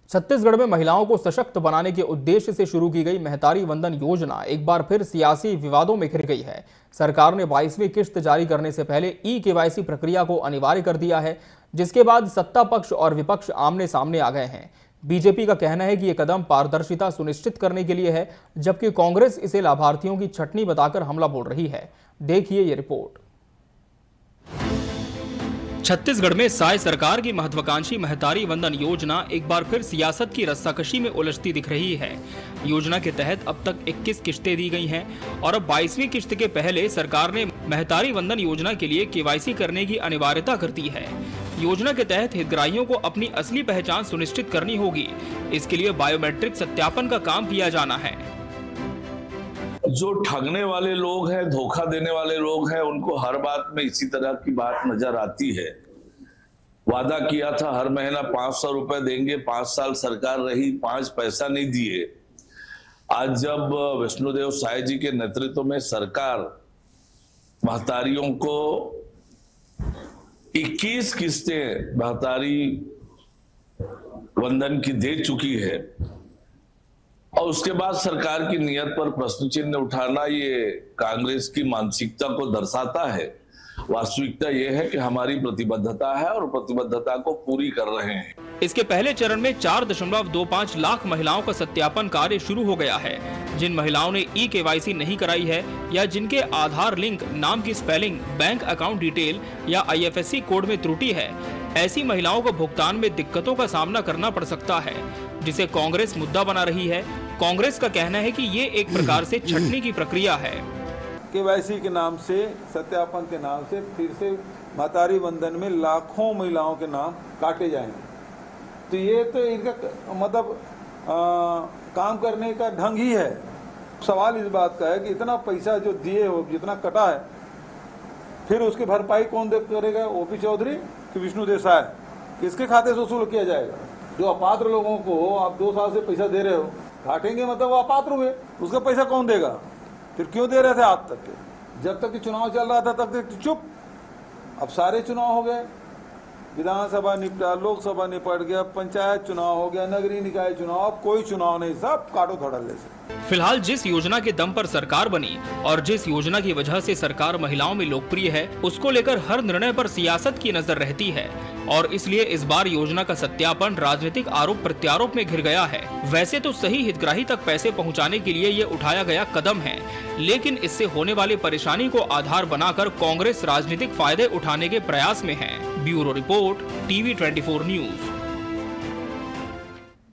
छत्तीसगढ़ में महिलाओं को सशक्त बनाने के उद्देश्य से शुरू की गई महतारी वंदन योजना एक बार फिर सियासी विवादों में घिर गई है। सरकार ने 22वीं किश्त जारी करने से पहले ई-केवाईसी प्रक्रिया को अनिवार्य कर दिया है, जिसके बाद सत्ता पक्ष और विपक्ष आमने सामने आ गए हैं। बीजेपी का कहना है कि यह कदम पारदर्शिता सुनिश्चित करने के लिए है, जबकि कांग्रेस इसे लाभार्थियों की छटनी बताकर हमला बोल रही है। देखिए ये रिपोर्ट। छत्तीसगढ़ में साय सरकार की महत्वाकांक्षी महतारी वंदन योजना एक बार फिर सियासत की रस्साकशी में उलझती दिख रही है। योजना के तहत अब तक 21 किश्तें दी गई हैं और अब 22वीं किश्त के पहले सरकार ने महतारी वंदन योजना के लिए केवाईसी करने की अनिवार्यता कर दी है। योजना के तहत हितग्राहियों को अपनी असली पहचान सुनिश्चित करनी होगी। इसके लिए बायोमेट्रिक सत्यापन का काम किया जाना है। जो ठगने वाले लोग हैं, धोखा देने वाले लोग हैं, उनको हर बात में इसी तरह की बात नजर आती है। वादा किया था हर महीना 500 रुपए देंगे, 5 साल सरकार रही, 5 पैसा नहीं दिए। आज जब विष्णुदेव साय जी के नेतृत्व में सरकार महतारियों को 21 किस्तें महतारी वंदन की दे चुकी है और उसके बाद सरकार की नीयत पर प्रश्न चिन्ह उठाना ये कांग्रेस की मानसिकता को दर्शाता है। वास्तविकता ये है कि हमारी प्रतिबद्धता है और प्रतिबद्धता को पूरी कर रहे हैं। इसके पहले चरण में 4.25 लाख महिलाओं का सत्यापन कार्य शुरू हो गया है। जिन महिलाओं ने ई-केवाईसी नहीं कराई है या जिनके आधार लिंक, नाम की स्पेलिंग, बैंक अकाउंट डिटेल या IFSC कोड में त्रुटि है, ऐसी महिलाओं को भुगतान में दिक्कतों का सामना करना पड़ सकता है, जिसे कांग्रेस मुद्दा बना रही है। कांग्रेस का कहना है कि ये एक प्रकार से छटनी की प्रक्रिया है। केवाईसी के नाम से, सत्यापन के नाम से फिर से महतारी वंदन में लाखों महिलाओं के नाम काटे जाएंगे। तो ये तो इनका मतलब काम करने का ढंग ही है। सवाल इस बात का है कि इतना पैसा जो दिए हो, जितना कटा है, फिर उसकी भरपाई कौन करेगा? ओपी चौधरी कि विष्णुदेव साय? किसके खाते से वसूल किया जाएगा? जो अपात्र लोगों को आप 2 साल से पैसा दे रहे हो, काटेंगे मतलब वो अपात्र हुए, उसका पैसा कौन देगा? फिर क्यों दे रहे थे आज तक के? जब तक कि चुनाव चल रहा था तब तक चुप। अब सारे चुनाव हो गए, विधानसभा निपटा, लोकसभा निपट गया, पंचायत चुनाव हो गया, नगरीय निकाय चुनाव, अब कोई चुनाव नहीं, सब काटो धड़ल्ले से। फिलहाल जिस योजना के दम पर सरकार बनी और जिस योजना की वजह से सरकार महिलाओं में लोकप्रिय है, उसको लेकर हर निर्णय पर सियासत की नजर रहती है और इसलिए इस बार योजना का सत्यापन राजनीतिक आरोप प्रत्यारोप में घिर गया है। वैसे तो सही हितग्राही तक पैसे पहुंचाने के लिए ये उठाया गया कदम है, लेकिन इससे होने वाली परेशानी को आधार बनाकर कांग्रेस राजनीतिक फायदे उठाने के प्रयास में है। Bureau report, TV24 news.